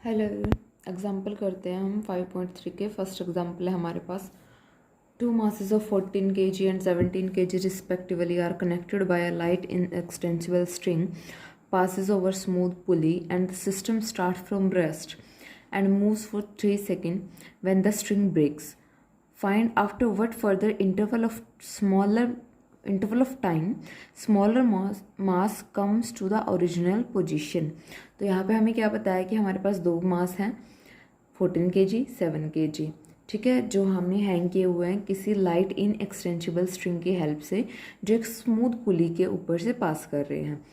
Hello, example करते हैं हम 5.3 के। फर्स्ट एग्जाम्पल है हमारे पास। Two masses of 14 kg and 17 kg respectively are connected by a light inextensible string passes over smooth pulley and the system starts from rest and moves for 3 seconds when the string breaks. Find after what further interval of time smaller mass comes to the original position. तो यहाँ पे हमें क्या बताया कि हमारे पास दो मास हैं 14 kg 7 kg, ठीक है, जो हमने हैंग किए हुए हैं किसी लाइट इन एक्सटेंसिबल स्ट्रिंग की हेल्प से जो एक स्मूथ पुली के ऊपर से पास कर रहे हैं।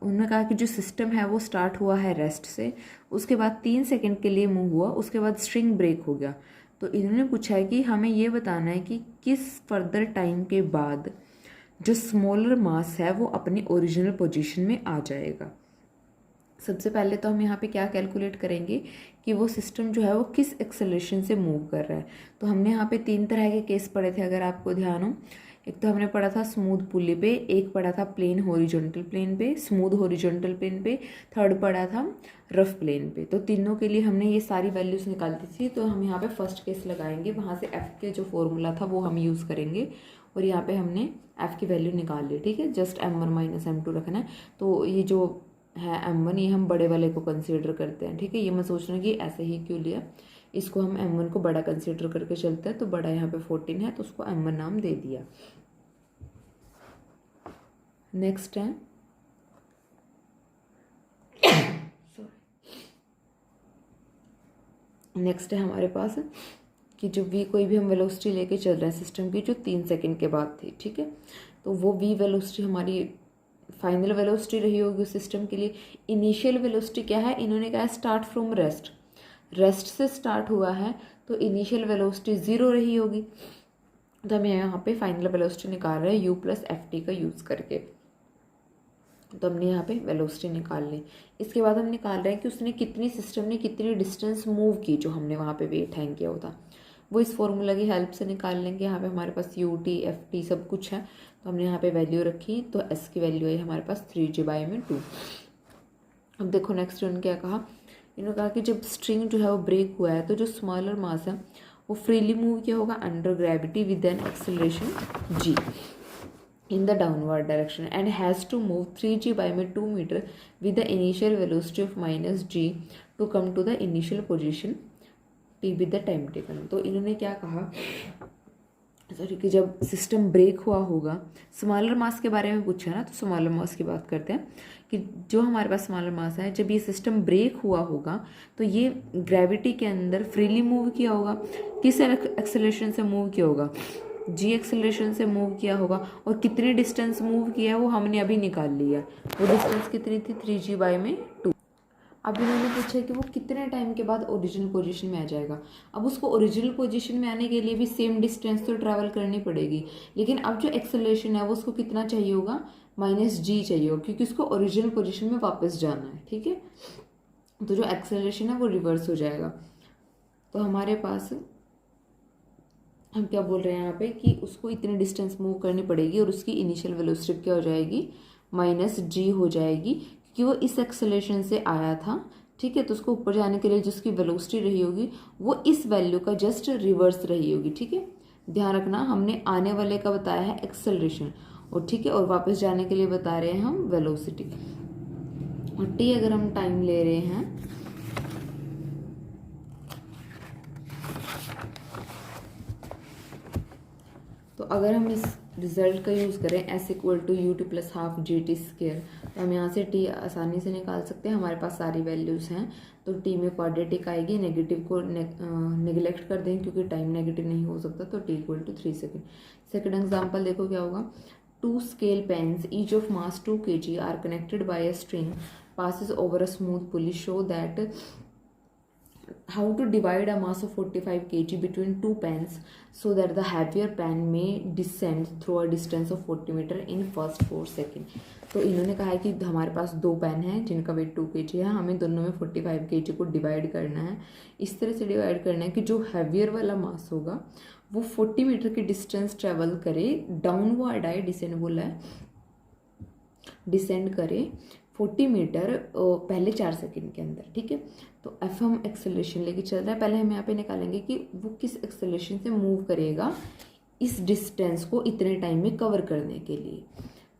उन्होंने कहा कि जो सिस्टम है वो स्टार्ट हुआ है रेस्ट से, उसके बाद 3 सेकंड के लिए मूव हुआ, उसके बाद स्ट्रिंग ब्रेक हो गया। तो इन्होंने पूछा है कि हमें ये बताना है कि किस फर्दर टाइम के बाद जो स्मॉलर मास है वो अपनी ओरिजिनल पोजीशन में आ जाएगा। सबसे पहले तो हम यहाँ पे क्या कैलकुलेट करेंगे कि वो सिस्टम जो है वो किस एक्सेलरेशन से मूव कर रहा है। तो हमने यहाँ पे 3 तरह के केस पढ़े थे, अगर आपको ध्यान हो। एक तो हमने पढ़ा था स्मूथ पुली पे, एक पढ़ा था प्लेन हॉरिजॉन्टल प्लेन पे, स्मूथ हॉरिजॉन्टल प्लेन पे, थर्ड पढ़ा था रफ प्लेन पे। तो तीनों के लिए हमने ये सारी वैल्यूज़ निकाल दी थी। तो हम यहाँ पे फर्स्ट केस लगाएंगे, वहाँ से एफ़ के जो फॉर्मूला था वो हम यूज़ करेंगे और यहाँ पे हमने एफ़ की वैल्यू निकाल ली, ठीक है। जस्ट m1 - m2 रखना है। तो ये जो है m1, ये हम बड़े वाले को कंसीडर करते हैं, ठीक है। ये मैं सोच रहा हूँ कि ऐसे ही क्यों लिया, इसको हम m1 को बड़ा कंसीडर करके चलते हैं। तो बड़ा यहाँ पे 14 है तो उसको m1 नाम दे दिया। नेक्स्ट है नेक्स्ट है हमारे पास कि जो v कोई भी हम वेलोसिटी लेके चल रहे हैं सिस्टम की जो 3 सेकंड के बाद थी, ठीक है। तो वो v वेलोसिटी हमारी फाइनल वेलोसिटी रही होगी उस सिस्टम के लिए। इनिशियल वेलोसिटी क्या है, इन्होंने कहा स्टार्ट फ्रॉम रेस्ट, रेस्ट से स्टार्ट हुआ है तो इनिशियल वेलोसिटी 0 रही होगी। तो हम यहाँ पे फाइनल वेलोसिटी निकाल रहे हैं u + ft का यूज़ करके। तो हमने यहाँ पे वेलोसिटी निकाल ली। इसके बाद हम निकाल रहे हैं कि उसने कितनी सिस्टम ने कितनी डिस्टेंस मूव की, जो हमने वहाँ पे वेट हैंग किया होता वो इस फॉर्मूला की हेल्प से निकाल लेंगे। यहाँ पे हमारे पास u t f t सब कुछ है, तो हमने यहाँ पे वैल्यू रखी। तो s की वैल्यू है हमारे पास 3g/2। अब देखो नेक्स्ट उन्होंने क्या कहा, इन्होंने कहा कि जब स्ट्रिंग जो है वो ब्रेक हुआ है तो जो स्मॉलर मास है वो फ्रीली मूव किया होगा under gravity with an acceleration g in the downward direction and has to move 3g/2 meter with the initial velocity of -g to come to the initial position t with the time taken। तो इन्होंने क्या कहा, sorry, कि जब system brake हुआ होगा, smaller मास के बारे में पूछा ना, तो स्मॉलर मास की बात करते हैं कि जो हमारे पास स्मॉलर मास है जब ये सिस्टम ब्रेक हुआ होगा तो ये ग्रेविटी के अंदर फ्रीली मूव किया होगा। किस एक्सेलरेशन से मूव किया होगा, जी एक्सेलरेशन से मूव किया होगा। और कितनी डिस्टेंस मूव किया है वो हमने अभी निकाल लिया। वो डिस्टेंस कितनी थी, 3g/2। अब इन्होंने पूछा कि वो कितने टाइम के बाद ओरिजिनल पोजीशन में आ जाएगा। अब उसको ओरिजिनल पोजीशन में आने के लिए भी सेम डिस्टेंस तो ट्रैवल करनी पड़ेगी, लेकिन अब जो एक्सेलरेशन है वो उसको कितना चाहिए होगा, -g चाहिए होगा, क्योंकि उसको ओरिजिनल पोजीशन में वापस जाना है, ठीक है। तो जो एक्सेलरेशन है वो रिवर्स हो जाएगा। तो हमारे पास हम क्या बोल रहे हैं यहाँ पे कि उसको इतनी डिस्टेंस मूव करनी पड़ेगी और उसकी इनिशियल वेलोसिटी क्या हो जाएगी, -g हो जाएगी, क्योंकि वो इस एक्सेलरेशन से आया था, ठीक है। तो उसको ऊपर जाने के लिए जिसकी वेलोसिटी रही होगी वो इस वैल्यू का जस्ट रिवर्स रही होगी, ठीक है। ध्यान रखना, हमने आने वाले का बताया है एक्सेलरेशन, और ठीक है, और वापस जाने के लिए बता रहे हैं हम वेलोसिटी। और t अगर हम टाइम ले रहे हैं तो अगर हम इस रिजल्ट का यूज़ करें s = ut + ½ gt², तो हम यहाँ से t आसानी से निकाल सकते हैं। हमारे पास सारी वैल्यूज़ हैं, तो t में क्वाड्रेटिक आएगी, नेगेटिव को निगलेक्ट कर दें क्योंकि टाइम नेगेटिव नहीं हो सकता। तो t = 3 सेकेंड। सेकेंड एग्जाम्पल देखो क्या होगा। 2 scale pens each of mass 2 kg are connected by a string passes over a smooth pulley. Show that how to divide a mass of 45 kg between 2 pens so that the heavier pen may descend through a distance of 40 meter in first 4 seconds। तो इन्होंने कहा है कि हमारे पास 2 pen हैं जिनका wait 2 kg है, हमें दोनों में 45 kg को डिवाइड करना है। इस तरह से डिवाइड करना है कि जो हैवियर वाला मास होगा वो 40 मीटर की डिस्टेंस ट्रेवल करे, डाउनवर्ड आए, डिसेंड बोला है, डिसेंड करे 40 मीटर पहले 4 सेकंड के अंदर, ठीक है। तो एफ हम एक्सेलरेशन लेके चल रहे हैं, पहले हम यहाँ पे निकालेंगे कि वो किस एक्सेलरेशन से मूव करेगा इस डिस्टेंस को इतने टाइम में कवर करने के लिए।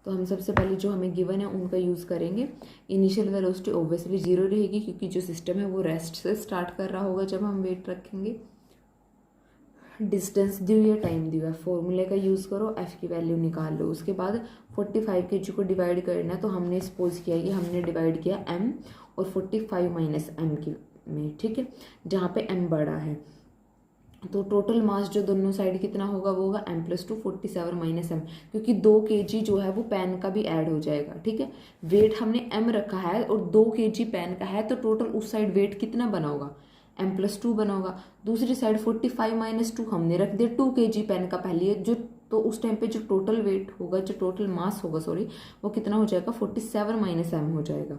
तो हम सबसे पहले जो हमें गिवन है उनका यूज़ करेंगे। इनिशियल वेलोसिटी ऑब्वियसली 0 रहेगी क्योंकि जो सिस्टम है वो रेस्ट से स्टार्ट कर रहा होगा जब हम वेट रखेंगे। डिस्टेंस दी हुई है, टाइम दी हुआ है, फॉर्मूले का यूज़ करो, एफ की वैल्यू निकाल लो। उसके बाद 45 kg को डिवाइड करना है, तो हमने सपोज किया कि हमने डिवाइड किया m और 45 माइनस m की में, ठीक है, जहाँ पे m बड़ा है। तो टोटल मास जो दोनों साइड कितना होगा वो होगा m+2 47 माइनस m, क्योंकि 2 kg जो है वो पेन का भी ऐड हो जाएगा, ठीक है। वेट हमने m रखा है और 2 kg पेन का है, तो टोटल उस साइड वेट कितना बना होगा, m+2 बना होगा। दूसरी साइड 45 माइनस 2 हमने रख दिया 2 kg पेन का पहले जो, तो उस टाइम पे जो टोटल वेट होगा, जो टोटल मास होगा सॉरी, वो कितना हो जाएगा 47 माइनस m हो जाएगा।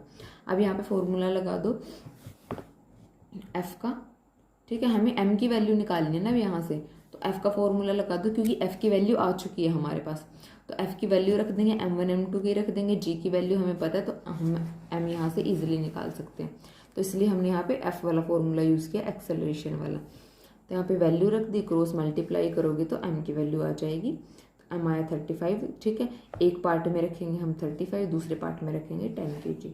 अब यहाँ पे फॉर्मूला लगा दो f का, ठीक है। हमें m की वैल्यू निकालनी है ना यहाँ से, तो f का फॉर्मूला लगा दो क्योंकि f की वैल्यू आ चुकी है हमारे पास। तो f की वैल्यू रख देंगे, m1 m2 की रख देंगे, g की वैल्यू हमें पता है तो हम m यहाँ से इजीली निकाल सकते हैं। तो इसलिए हमने यहाँ पे f वाला फॉर्मूला यूज़ किया, एक्सेलरेशन वाला। तो यहाँ पे वैल्यू रख दी, क्रॉस मल्टीप्लाई करोगे तो m की वैल्यू आ जाएगी। m आया 35, ठीक है। एक पार्ट में रखेंगे हम 35, दूसरे पार्ट में रखेंगे 10 kg।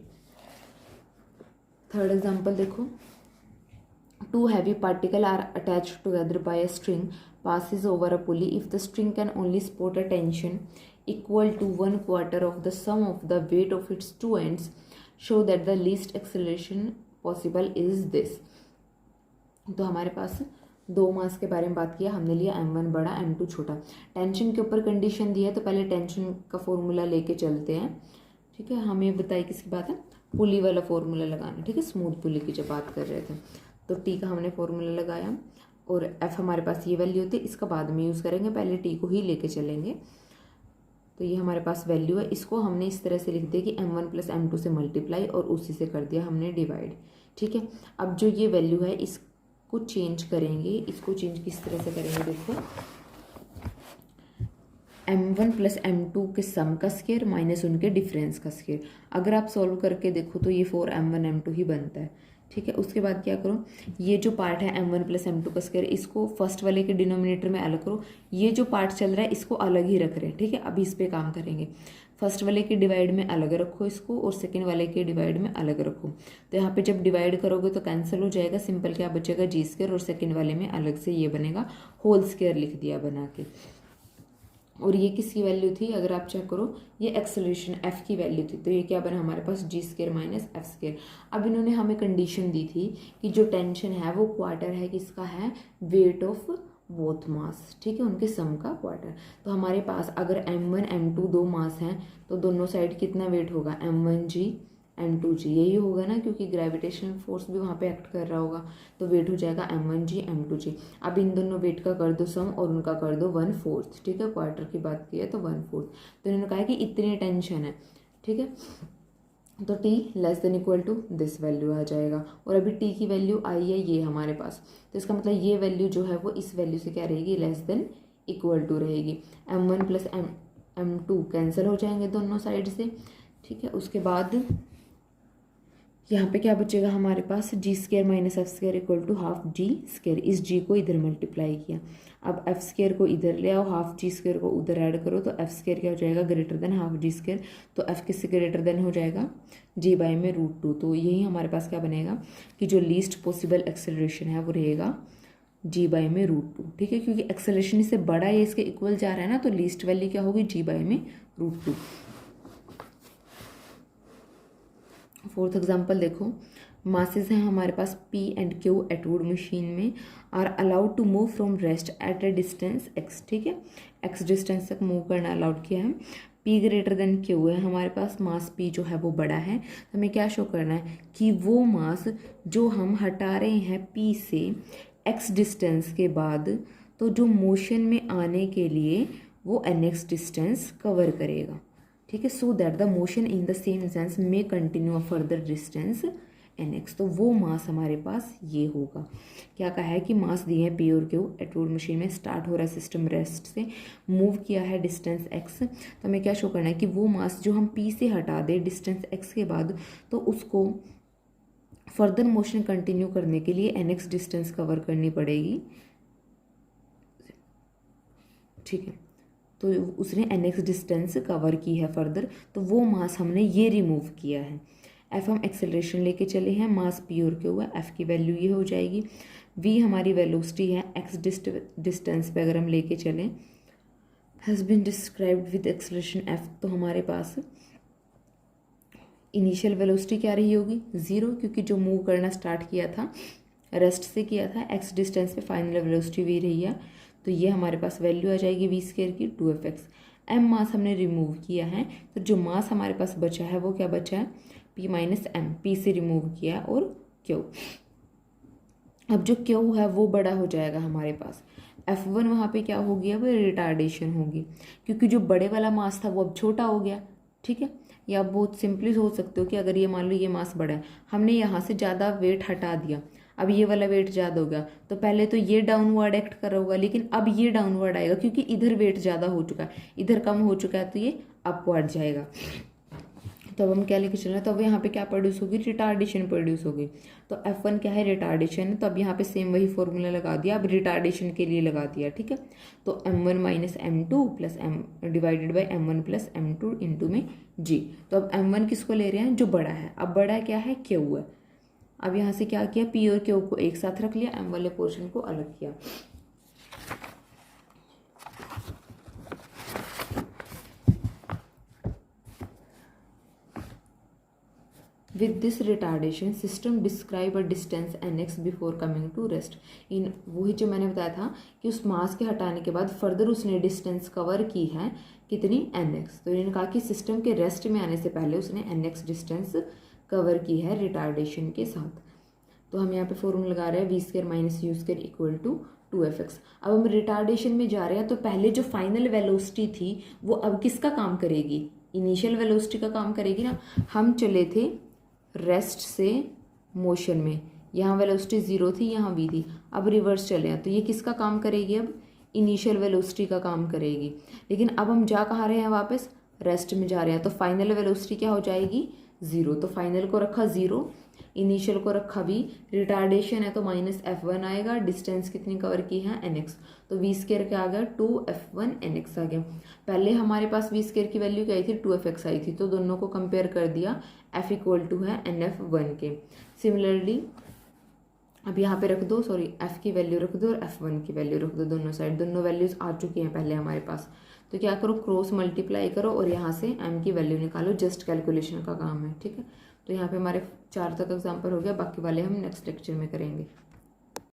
थर्ड एग्जाम्पल देखो, 2 heavy particles are attached together by a string passes over a pulley if the string can only support a tension equal to 1/4 of the sum of the weight of its two ends, show that the least acceleration possible is this। तो हमारे पास दो मास के बारे में बात किया हमने, लिया m1 बड़ा m2 छोटा। टेंशन के ऊपर कंडीशन दी है तो पहले टेंशन का फॉर्मूला लेके चलते हैं, ठीक है। हमें बताइए किसकी बात है, पुली वाला फॉर्मूला लगाना, ठीक है, स्मूथ पुली की जब बात कर रहे थे। तो टी का हमने फॉर्मूला लगाया और एफ हमारे पास ये वैल्यू होती है, इसका बाद में यूज़ करेंगे, पहले टी को ही लेके चलेंगे। तो ये हमारे पास वैल्यू है, इसको हमने इस तरह से लिख दिया कि m1 + m2 से मल्टीप्लाई और उसी से कर दिया हमने डिवाइड, ठीक है। अब जो ये वैल्यू है इसको चेंज करेंगे, इसको चेंज किस तरह से करेंगे, देखो m1 + m2 के सम का स्क्वायर माइनस उनके डिफरेंस का स्क्वायर। अगर आप सॉल्व करके देखो तो ये 4m1 m2 ही बनता है, ठीक है। उसके बाद क्या करो, ये जो पार्ट है m1 + m2 का स्क्वायर, इसको फर्स्ट वाले के डिनोमिनेटर में अलग करो। ये जो पार्ट चल रहा है इसको अलग ही रख रहे हैं, ठीक है। अभी इस पे काम करेंगे, फर्स्ट वाले के डिवाइड में अलग रखो इसको और सेकेंड वाले के डिवाइड में अलग रखो। तो यहाँ पे जब डिवाइड करोगे तो कैंसिल हो जाएगा, सिंपल क्या बचेगा g² और सेकेंड वाले में अलग से ये बनेगा होल स्क्वायर लिख दिया बना के। और ये किसकी वैल्यू थी, अगर आप चेक करो ये एक्सेलरेशन f की वैल्यू थी, तो ये क्या बना हमारे पास g² - f²। अब इन्होंने हमें कंडीशन दी थी कि जो टेंशन है वो क्वार्टर है, किसका है, वेट ऑफ बोथ मास, ठीक है, उनके सम का क्वार्टर। तो हमारे पास अगर m1 m2 दो मास हैं तो दोनों साइड कितना वेट होगा, m1g m2g, यही होगा ना, क्योंकि ग्रेविटेशनल फोर्स भी वहाँ पे एक्ट कर रहा होगा, तो वेट हो जाएगा m1g m2g। अब इन दोनों वेट का कर दो सम और उनका कर दो 1/4, ठीक है, क्वार्टर की बात की है तो 1/4। तो इन्होंने कहा कि इतनी टेंशन है, ठीक है, तो t <= दिस वैल्यू आ जाएगा। और अभी t की वैल्यू आई है ये हमारे पास, तो इसका मतलब ये वैल्यू जो है वो इस वैल्यू से क्या रहेगी, <= रहेगी। m1 + m2 कैंसिल हो जाएंगे दोनों साइड से, ठीक है। उसके बाद यहाँ पे क्या बचेगा हमारे पास, g² - f² = ½ g²। इस g को इधर मल्टीप्लाई किया, अब f² को इधर ले आओ, ½ g² को उधर ऐड करो तो f² क्या हो जाएगा, ½ g²। तो f किससे ग्रेटर देन हो जाएगा, g/√2। तो यही हमारे पास क्या बनेगा कि जो लीस्ट पॉसिबल एक्सेलरेशन है वो रहेगा g/√2, ठीक है, क्योंकि एक्सेलरेशन इससे बड़ा है, इसके इक्वल जा रहा है ना, तो लीस्ट वैल्यू क्या होगी, g/√2। फोर्थ एग्जाम्पल देखो, मासेस हैं हमारे पास P and Q Atwood machine में are allowed to move from rest at a distance x, ठीक है, x डिस्टेंस तक मूव करना अलाउड किया है। P > Q है हमारे पास, मास P जो है वो बड़ा है, तो हमें क्या शो करना है कि वो मास जो हम हटा रहे हैं P से x डिस्टेंस के बाद, तो जो मोशन में आने के लिए वो nx डिस्टेंस कवर करेगा, ठीक है। So that the motion in the same sense may continue a further distance nx। तो वो मास हमारे पास ये होगा। क्या कहा है कि मास दिए हैं p और q, एटवुड मशीन में स्टार्ट हो रहा है सिस्टम रेस्ट से, मूव किया है डिस्टेंस x। तो हमें क्या शो करना है कि वो मास जो हम p से हटा दें डिस्टेंस x के बाद, तो उसको फर्दर मोशन कंटिन्यू करने के लिए nx डिस्टेंस कवर करनी पड़ेगी, ठीक है। तो उसने nx डिस्टेंस कवर की है फर्दर, तो वो मास हमने ये रिमूव किया है। f हम एक्सेलरेशन लेके चले हैं, मास p और q है, f की वैल्यू ये हो जाएगी। v हमारी वेलोसिटी है, x डिस्टेंस पे अगर हम लेके चलें, has been described with acceleration f, तो हमारे पास इनिशियल वेलोसिटी क्या रही होगी 0, क्योंकि जो मूव करना स्टार्ट किया था रेस्ट से किया था, x डिस्टेंस पे फाइनल वेलोसिटी v रही है, तो ये हमारे पास वैल्यू आ जाएगी v स्क्वायर की 2fx। m मास हमने रिमूव किया है, तो जो मास हमारे पास बचा है वो क्या बचा है p माइनस m, p से रिमूव किया है, और q। अब जो q है वो बड़ा हो जाएगा हमारे पास, f1 वहाँ पे क्या होगी, अब रिटार्डेशन होगी, क्योंकि जो बड़े वाला मास था वो अब छोटा हो गया, ठीक है। या आप बहुत सिंपली सोच सकते हो कि अगर ये मान लो ये मास बड़ा है, हमने यहाँ से ज़्यादा वेट हटा दिया, अब ये वाला वेट ज़्यादा हो गया, तो पहले तो ये डाउनवर्ड एक्ट कर रहा होगा, लेकिन अब ये डाउनवर्ड आएगा क्योंकि इधर वेट ज़्यादा हो चुका है, इधर कम हो चुका है, तो ये अपवर्ड जाएगा। तो अब हम क्या लेके चल रहे हैं, तो अब यहाँ पे क्या प्रोड्यूस होगी, रिटार्डेशन प्रोड्यूस होगी। तो F1 क्या है, रिटार्डेशन है, तो अब यहाँ पे सेम वही फॉर्मूला लगा दिया, अब रिटार्डेशन के लिए लगा दिया, ठीक है। तो m1 minus m2 plus m divided by m1 plus m2 into में g। तो अब m1 किसको ले रहे हैं, जो बड़ा है, अब बड़ा क्या है, q है। अब यहाँ से क्या किया, p और q को एक साथ रख लिया, m वाले पोर्शन को अलग किया। With this retardation, system describe a distance nx before coming to rest। इन वही जो मैंने बताया था कि उस मास के हटाने के बाद फर्दर उसने डिस्टेंस कवर की है कितनी, nx। तो इन्होंने कहा कि सिस्टम के रेस्ट में आने से पहले उसने nx डिस्टेंस कवर की है रिटार्डेशन के साथ। तो हम यहाँ पे फॉर्मूला लगा रहे हैं v square minus u square equal to 2fx। अब हम रिटार्डेशन में जा रहे हैं, तो पहले जो फाइनल वेलोसिटी थी वो अब किसका काम करेगी, इनिशियल वेलोसिटी का काम करेगी ना। हम चले थे रेस्ट से मोशन में, यहाँ वेलोसिटी 0 थी, यहाँ v थी, अब रिवर्स चले हैं, तो ये किसका काम करेगी, अब इनिशियल वेलोसिटी का काम करेगी। लेकिन अब हम जा कहाँ रहे हैं, वापस रेस्ट में जा रहे हैं, तो फाइनल वेलोसिटी क्या हो जाएगी 0। तो फाइनल को रखा 0, इनिशियल को रखा v, रिटार्डेशन है तो माइनस f1 आएगा, डिस्टेंस कितनी कवर की है nx, तो v स्क्वायर क्या आ गया 2f1 nx आ गया। पहले हमारे पास v स्क्वायर की वैल्यू क्या आई थी, 2fx आई थी, तो दोनों को कंपेयर कर दिया, f इक्वल टू है nf1 के। सिमिलरली अब यहाँ पे रख दो, सॉरी f की वैल्यू रख दो और f1 की वैल्यू रख दो, दोनों साइड दोनों वैल्यूज आ चुकी हैं पहले हमारे पास। तो क्या करो, क्रॉस मल्टीप्लाई करो और यहाँ से m की वैल्यू निकालो, जस्ट कैलकुलेशन का काम है, ठीक है। तो यहाँ पे हमारे 4 तक एग्जाम्पल हो गया, बाकी वाले हम नेक्स्ट लेक्चर में करेंगे।